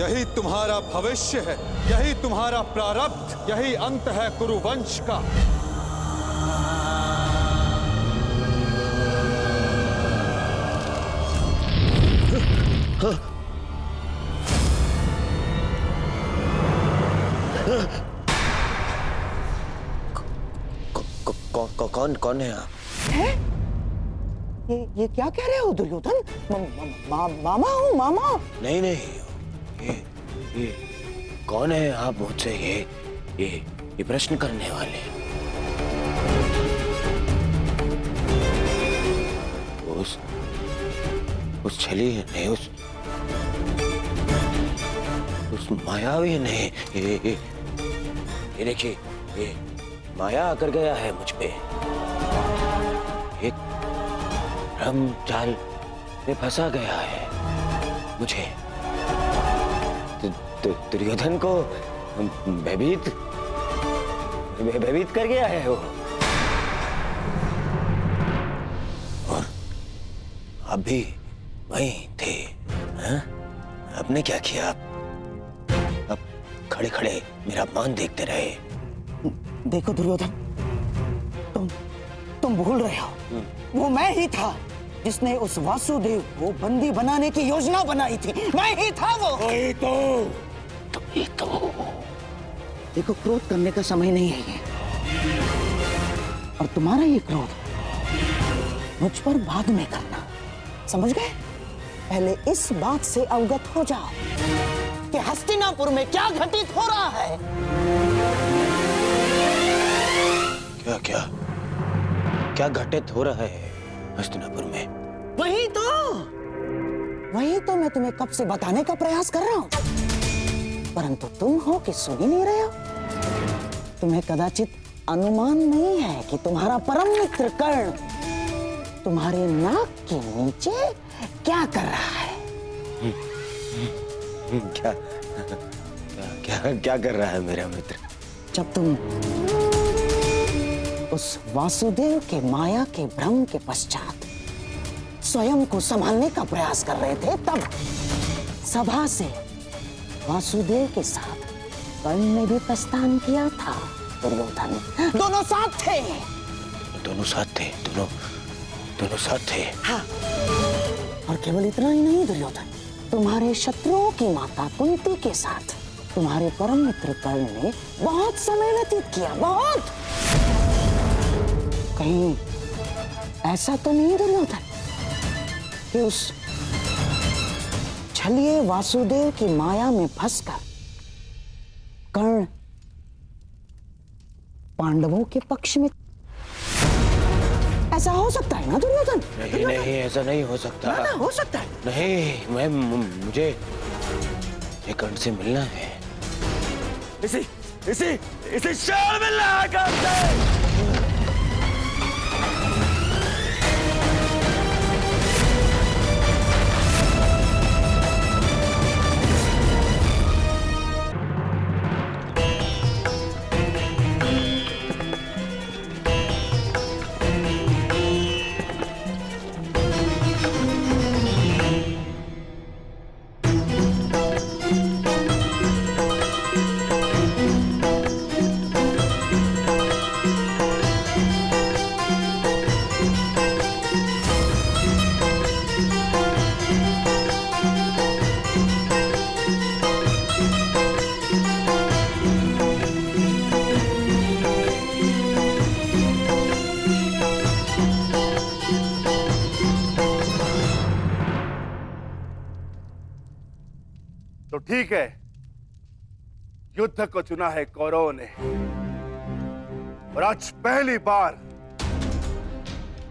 यही तुम्हारा भविष्य है, यही तुम्हारा प्रारब्ध, यही अंत है कुरुवंश का। कौन है आप? है? ये क्या कह रहे हो दुर्योधन? मामा हूँ, मामा। नहीं नहीं, ये कौन है आप मुझसे ये प्रश्न करने वाले? उस छली ने, उस मायावी ने, ये देखिए, ये माया आकर गया है मुझ पे। एक भ्रम जाल में फंसा गया है मुझे। दुर्योधन को भयभीत कर गया है वो। और आप भी वहीं थे, हाँ? आपने क्या किया? आप खड़े खड़े मेरा अपमान देखते रहे। देखो दुर्योधन, तुम भूल रहे हो, वो मैं ही था जिसने उस वासुदेव को बंदी बनाने की योजना बनाई थी। मैं ही था वो। वही तो। देखो, क्रोध करने का समय नहीं है ये, और तुम्हारा ये क्रोध मुझ पर बाद में करना, समझ गए? पहले इस बात से अवगत हो जाओ कि हस्तिनापुर में क्या घटित हो रहा है। क्या घटित हो रहा है हस्तिनापुर में? वही तो मैं तुम्हें कब से बताने का प्रयास कर रहा हूं, परंतु तुम हो कि सुन ही नहीं रहे हो। तुम्हें कदाचित अनुमान नहीं है कि तुम्हारा परम मित्र कर्ण तुम्हारे नाक के नीचे क्या कर रहा है। क्या कर रहा है मेरा मित्र? जब तुम उस वासुदेव के माया के भ्रम के पश्चात स्वयं को संभालने का प्रयास कर रहे थे, तब सभा से वासुदेव के साथ कर्ण ने भी प्रस्थान किया था। दुर्योधन, दोनों साथ थे। दोनों साथ थे। हाँ, और केवल इतना ही नहीं दुर्योधन, तुम्हारे शत्रुओं की माता कुंती के साथ तुम्हारे परम मित्र कर्ण ने बहुत समय व्यतीत किया। बहुत। कहीं ऐसा तो नहीं दुर्योधन कि उस छलिए वासुदेव की माया में फंसकर कर्ण पांडवों के पक्ष में? ऐसा हो सकता है ना दुर्योधन? नहीं, ऐसा नहीं हो सकता। ना, हो सकता है। नहीं, मुझे कर्ण से मिलना है। इसे शाल मिलना है कर्ण से। तो ठीक है, युद्ध को चुना है कौरवों ने, और आज पहली बार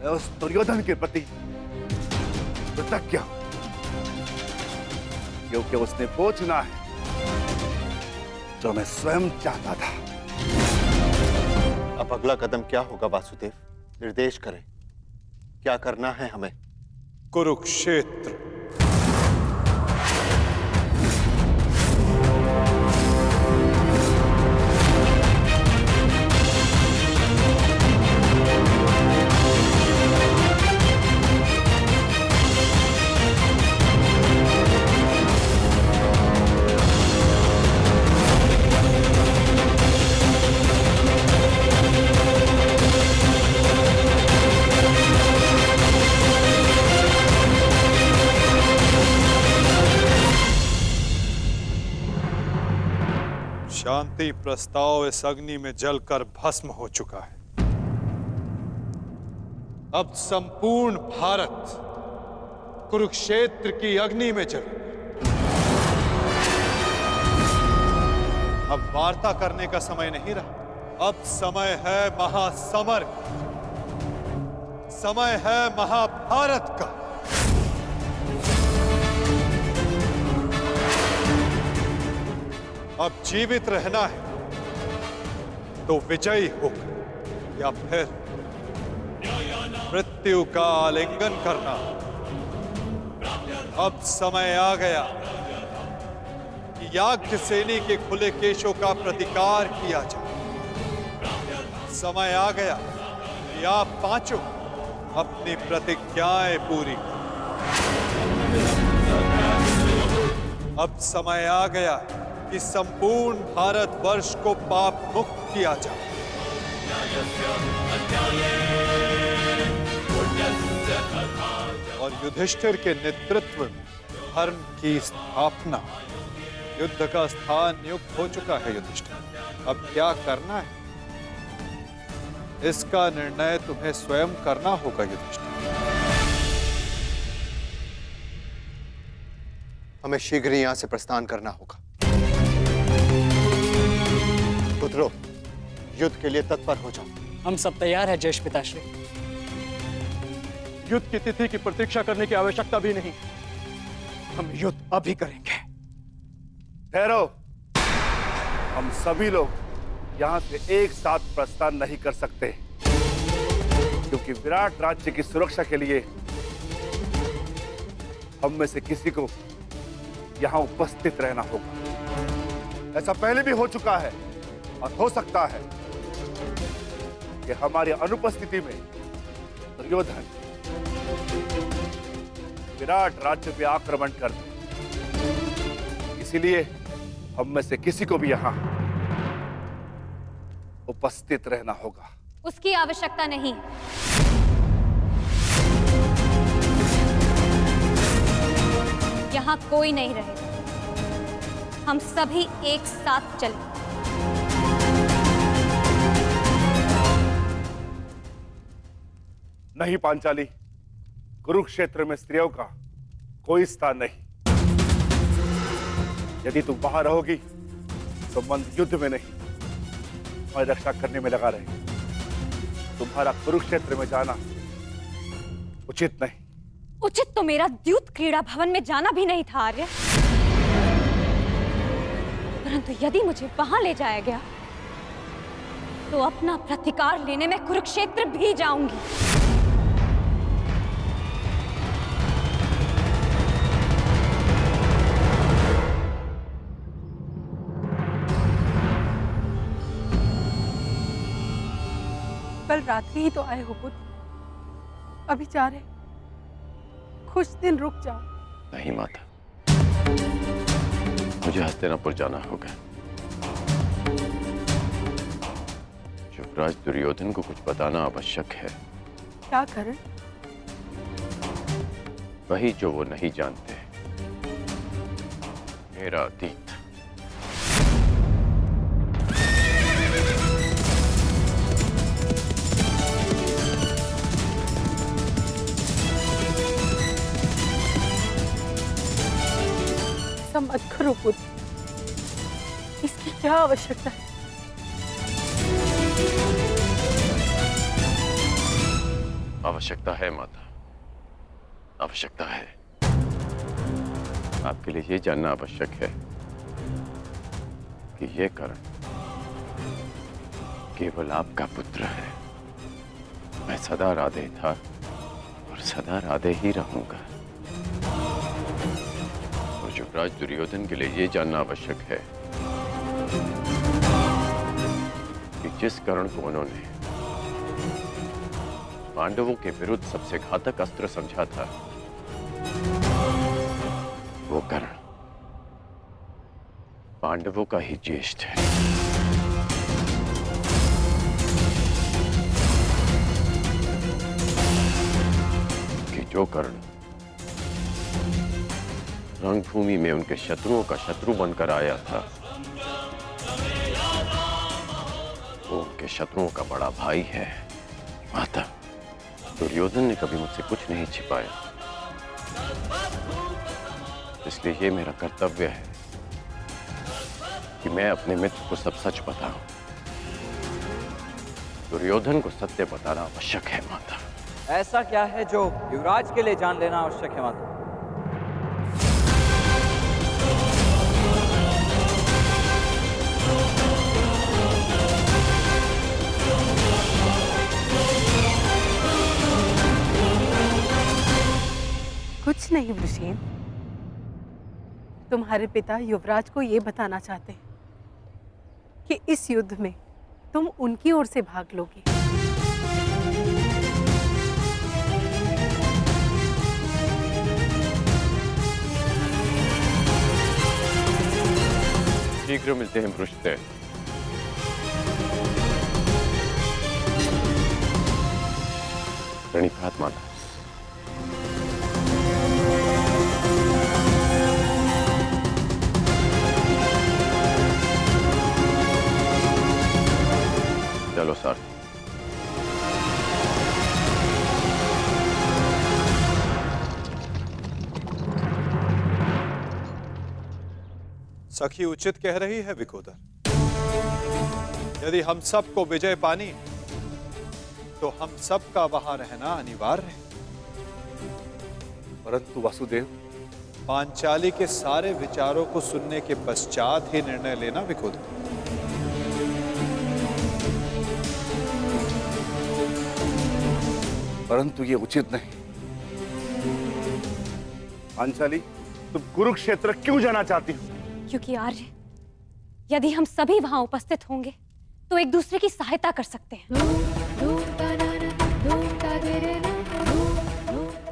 मैं उस दुर्योधन के प्रति कृतज्ञ हूं, क्योंकि उसने वो चुना है जो मैं स्वयं चाहता था। अब अगला कदम क्या होगा वासुदेव? निर्देश करें, क्या करना है हमें? कुरुक्षेत्र। शांति प्रस्ताव इस अग्नि में जलकर भस्म हो चुका है। अब संपूर्ण भारत कुरुक्षेत्र की अग्नि में जल। अब वार्ता करने का समय नहीं रहा, अब समय है महासमर, समय है महाभारत का। अब जीवित रहना है तो विजयी होकर या फिर मृत्यु का आलिंगन करना। अब समय आ गया कि याज्ञसेनी के खुले केशों का प्रतिकार किया जाए। समय आ गया कि आप पांचों अपनी प्रतिज्ञाएं पूरी करें। अब समय आ गया कि संपूर्ण भारतवर्ष को पाप मुक्त किया जाए। और युधिष्ठिर के नेतृत्व में धर्म की स्थापना। युद्ध का स्थान नियुक्त हो चुका है युधिष्ठिर। अब क्या करना है इसका निर्णय तुम्हें स्वयं करना होगा युधिष्ठिर। हमें शीघ्र ही यहां से प्रस्थान करना होगा। पुत्रों, युद्ध के लिए तत्पर हो जाओ। हम सब तैयार हैं ज्येष्ठ पिताश्री। युद्ध की तिथि की प्रतीक्षा करने की आवश्यकता भी नहीं, हम युद्ध अभी करेंगे। ठहरो, हम सभी लोग यहां से एक साथ प्रस्थान नहीं कर सकते, क्योंकि विराट राज्य की सुरक्षा के लिए हम में से किसी को यहां उपस्थित रहना होगा। ऐसा पहले भी हो चुका है और हो सकता है कि हमारी अनुपस्थिति में दुर्योधन विराट राज्य पे आक्रमण कर दे। इसीलिए हम में से किसी को भी यहां उपस्थित रहना होगा। उसकी आवश्यकता नहीं। यहां कोई नहीं रहेगा, हम सभी एक साथ चलें। नहीं पांचाली, कुरुक्षेत्र में स्त्रियों का कोई स्थान नहीं। यदि तुम बाहर रहोगी तो मन युद्ध में नहीं और रक्षा करने में लगा रहेगा। तुम्हारा कुरुक्षेत्र में जाना उचित नहीं। उचित तो मेरा द्यूत क्रीड़ा भवन में जाना भी नहीं था आर्य, परंतु यदि मुझे वहां ले जाया गया तो अपना प्रतिकार लेने में कुरुक्षेत्र भी जाऊंगी। कल रात्रि ही तो आए हो पुत्र, अभी जा रहे? कुछ दिन रुक जाओ। नहीं माता, मुझे हस्तिनापुर जाना होगा। युवराज दुर्योधन को कुछ बताना आवश्यक है। क्या कारण? वही जो वो नहीं जानते, मेरा अतीत। ऐसा मत करो पुत्र, इसकी क्या आवश्यकता है? आवश्यकता है माता, आवश्यकता है। आपके लिए ये जानना आवश्यक है कि ये कर्ण केवल आपका पुत्र है। मैं सदा राधे था और सदा राधे ही रहूंगा। और युवराज दुर्योधन के लिए ये जानना आवश्यक है कि जिस कर्ण को उन्होंने पांडवों के विरुद्ध सबसे घातक अस्त्र समझा था, वो कर्ण पांडवों का ही ज्येष्ठ है। कि जो कर्ण रंगभूमि में उनके शत्रुओं का शत्रु बनकर आया था, वो उनके शत्रुओं का बड़ा भाई है माता। दुर्योधन ने कभी मुझसे कुछ नहीं छिपाया, इसलिए ये मेरा कर्तव्य है कि मैं अपने मित्र को सब सच बताऊं। दुर्योधन को सत्य बताना आवश्यक है माता। ऐसा क्या है जो युवराज के लिए जान लेना आवश्यक है माता? कुछ नहीं वृषेण, तुम्हारे पिता युवराज को ये बताना चाहते हैं कि इस युद्ध में तुम उनकी ओर से भाग लोगे। शीघ्र मिलते हैं पृष्ठदेव। प्रणिपात माता। चलो सर। सखी उचित कह रही है विकोदर। यदि हम सबको विजय पानी तो हम सबका वहां रहना अनिवार्य है। परंतु वासुदेव, पांचाली के सारे विचारों को सुनने के पश्चात ही निर्णय लेना विकोदर। परंतु ये उचित नहीं। पांचाली, तुम कुरुक्षेत्र क्यों जाना चाहती हो? क्योंकि आर्य, यदि हम सभी वहां उपस्थित होंगे तो एक दूसरे की सहायता कर सकते हैं।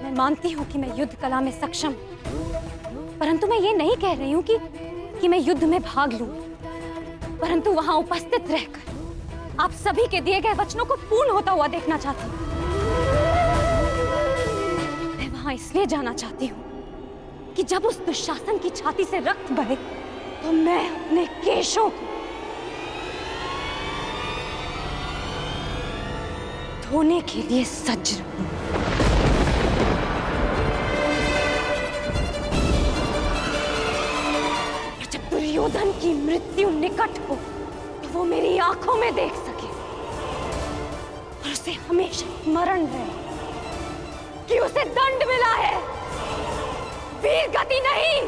मैं मानती हूं कि मैं युद्ध कला में सक्षम हूं, परंतु मैं ये नहीं कह रही हूं कि मैं युद्ध में भाग लूं, परंतु वहां उपस्थित रहकर आप सभी के दिए गए वचनों को पूर्ण होता हुआ देखना चाहती हूँ। मैं वहां इसलिए जाना चाहती हूँ कि जब उस दुशासन की छाती से रक्त बहे तो मैं अपने केशों को धोने के लिए सज्ज रहूं। और जब दुर्योधन की मृत्यु निकट हो तो वो मेरी आंखों में देख सके और उसे हमेशा स्मरण रहे कि उसे दंड मिला है, वीर गति नहीं।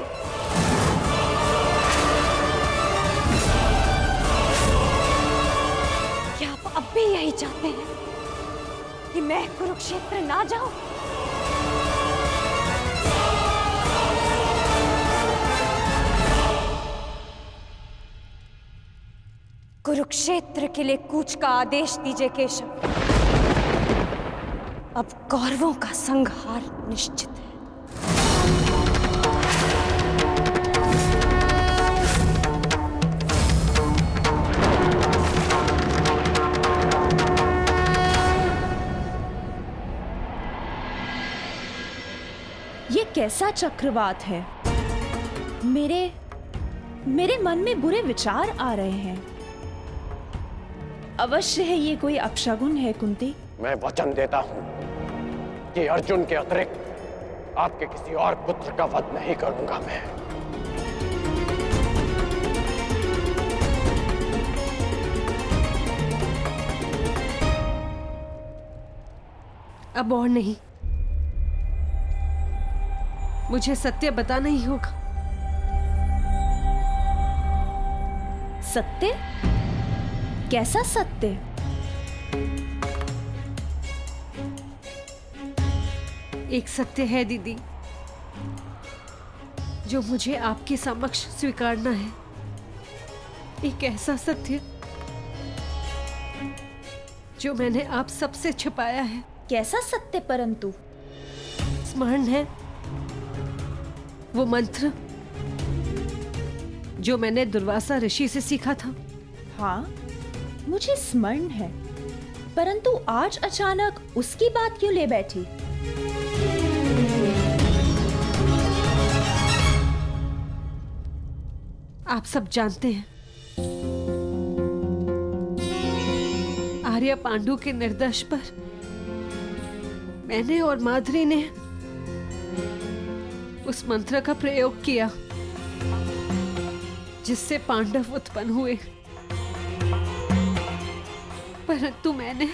क्या आप अब भी यही चाहते हैं कि मैं कुरुक्षेत्र ना जाऊं? कुरुक्षेत्र के लिए कूच का आदेश दीजिए केशव। अब कौरवों का संहार निश्चित है। ये कैसा चक्रवात है? मेरे मन में बुरे विचार आ रहे हैं। अवश्य है ये कोई अपशगुन है कुंती। मैं वचन देता हूं कि अर्जुन के अतिरिक्त आपके किसी और पुत्र का वध नहीं करूंगा मैं। अब और नहीं, मुझे सत्य बताना ही होगा। सत्य? कैसा सत्य? एक सत्य है दीदी, जो मुझे आपके समक्ष स्वीकारना है। एक ऐसा सत्य जो मैंने आप सबसे छिपाया है। कैसा सत्य? परंतु स्मरण है वो मंत्र जो मैंने दुर्वासा ऋषि से सीखा था? हाँ, मुझे स्मरण है, परंतु आज अचानक उसकी बात क्यों ले बैठी? आप सब जानते हैं आर्य पांडु के निर्देश पर मैंने और माधुरी ने उस मंत्र का प्रयोग किया जिससे पांडव उत्पन्न हुए, परंतु मैंने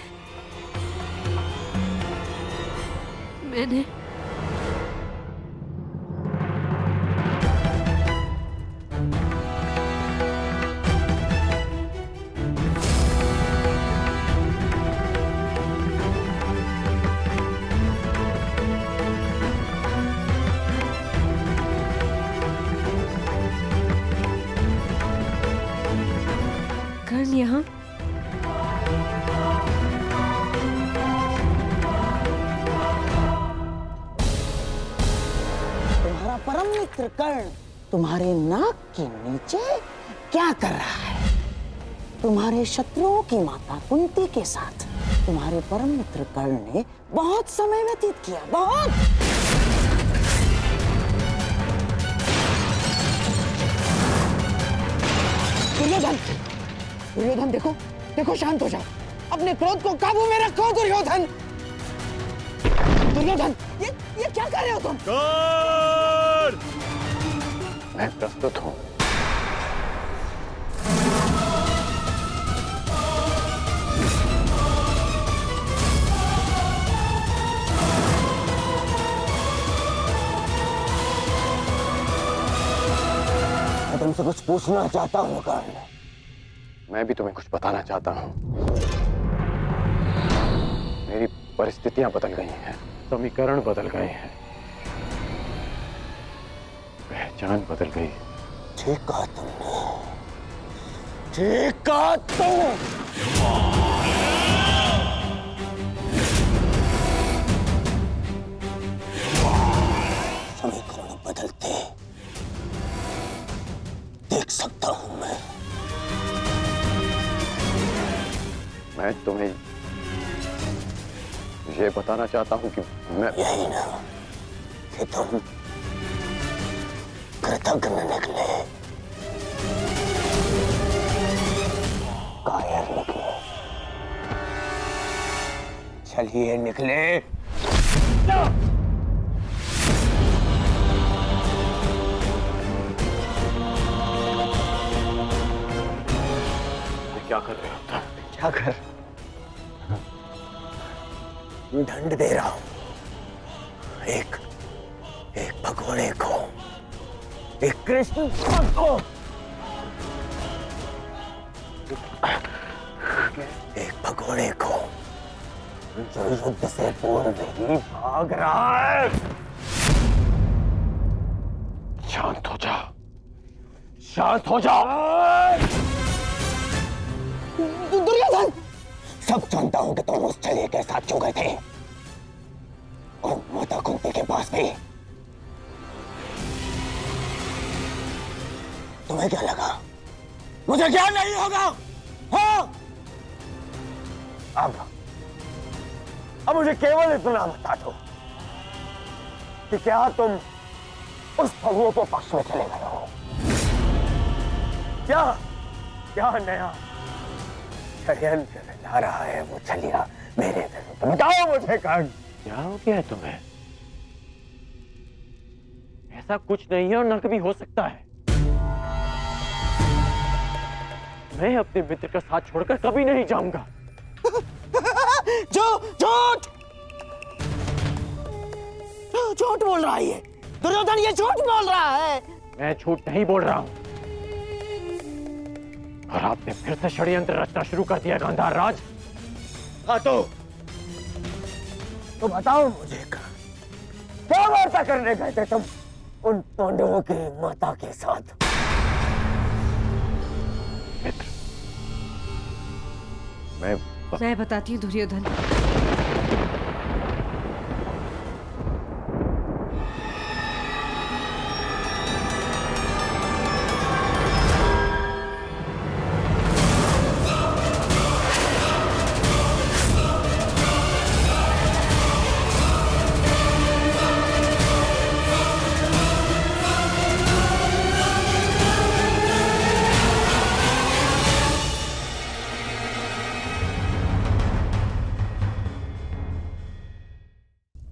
कर्ण यहाँ तुम्हारा परम मित्र कर्ण तुम्हारे नाक के नीचे क्या कर रहा है? तुम्हारे शत्रुओं की माता कुंती के साथ तुम्हारे परम मित्र कर्ण ने बहुत समय व्यतीत किया, बहुत। दुर्योधन, दुर्योधन देखो, देखो, शांत हो जाओ, अपने क्रोध को काबू में रखो। दुर्योधन, दुर्योधन, ये क्या कर रहे हो तुम? मैं प्रस्तुत हूं। मैं तुमसे कुछ पूछना चाहता हूँ कर्ण। मैं भी तुम्हें कुछ बताना चाहता हूं। मेरी परिस्थितियां बदल गई हैं, समीकरण बदल गए हैं, पहचान बदल गई। ठीक कहा तुमने, ठीक कहा तुम। समीकरण बदलते देख सकता हूं मैं तुम्हें ये बताना चाहता हूं कि मैं यही ना कि तुम कृतज्ञ निकले, कायर निकले। चलिए निकले। क्या कर रहे हो तुम? क्या कर? दंड दे रहा हूं एक भगोड़े को, एक कृष्ण को, एक भगोड़े को जो युद्ध से पूर्व ही भाग रहा है। शांत हो जाओ, शांत हो जाओ। दुर्योधन, सब जानता हूं कि तुम उस छलिए के साथ क्यों गए थे, और माता कुंती के पास भी। तुम्हें क्या लगा मुझे क्या नहीं होगा? हाँ? अब मुझे केवल इतना बता दो कि क्या तुम उस छलिए के पक्ष में चले गए हो? क्या नया षड्यंत्र ला रहा है वो छलिया मेरे विरुद्ध? बताओ मुझे कर्ण। क्या हो गया है तुम्हें? ऐसा कुछ नहीं है और न कभी हो सकता है। मैं अपने मित्र का साथ छोड़कर कभी नहीं जाऊंगा। झूठ झूठ बोल रहा है ये दुर्योधन, ये झूठ बोल रहा है। मैं झूठ नहीं बोल रहा हूं, और आपने फिर से षड्यंत्र रचना शुरू कर दिया गांधार राज। हाँ तो बताओ मुझे क्या वार्ता करने गए थे तुम उन पांडवों की माता के साथ? मित्र, मैं बताती हूँ दुर्योधन।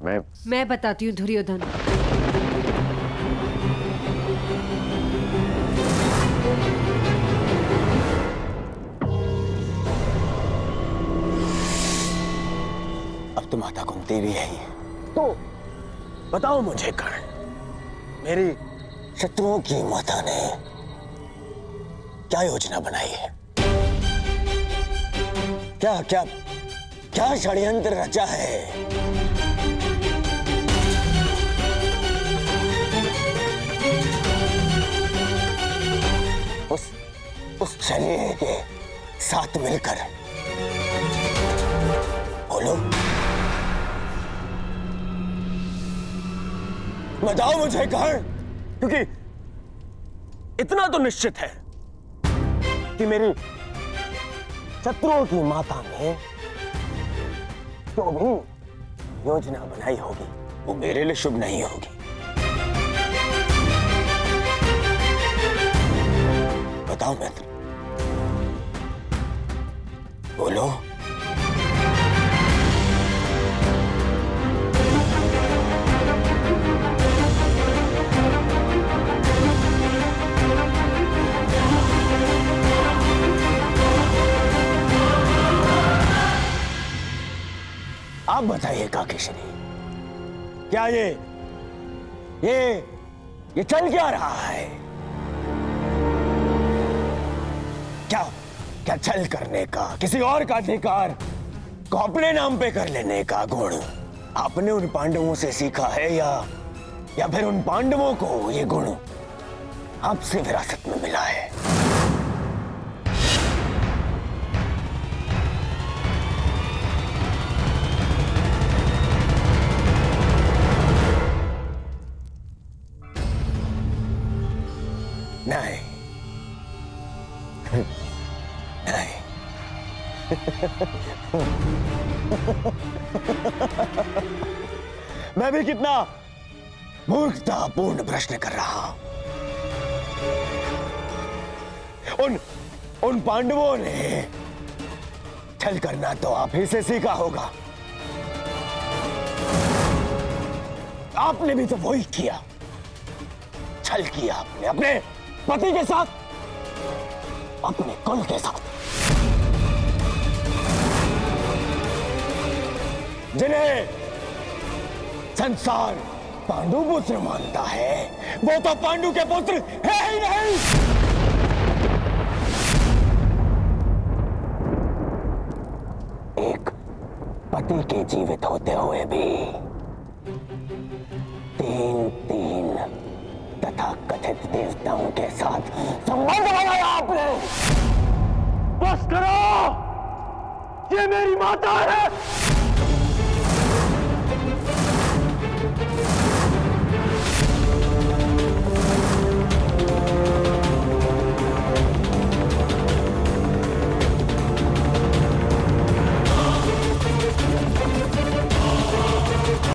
मैं बताती हूँ दुर्योधन। अब तो माता कुंती भी है, तो बताओ मुझे कर्ण, मेरी शत्रुओं की माता ने क्या योजना बनाई है? क्या क्या क्या षड्यंत्र रचा है? उस शरीर के साथ मिलकर बोलो, बताओ मुझे कर्ण, क्योंकि इतना तो निश्चित है कि मेरी शत्रुओं की माता ने जो भी योजना बनाई होगी वो मेरे लिए शुभ नहीं होगी। बताओ मित्र, बोलो। आप बताइए काकेश्वरी, क्या ये चल क्या रहा है? क्या छल करने का, किसी और का अधिकार को अपने नाम पे कर लेने का गुण आपने उन पांडवों से सीखा है, या फिर उन पांडवों को ये गुण आपसे विरासत में मिला है? नहीं नहीं। मैं भी कितना मूर्खतापूर्ण प्रश्न कर रहा हूं। उन पांडवों ने छल करना तो आप ही से सीखा होगा। आपने भी तो वही किया, छल किया आपने अपने पति के साथ, अपने कुल के साथ। जिन्हें संसार पांडु पुत्र मानता है वो तो पांडु के पुत्र है ही नहीं। एक पति के जीवित होते हुए भी तीन तथा कथित देवताओं के साथ संबंध बनाया आपने। बस करो, ये मेरी माता है।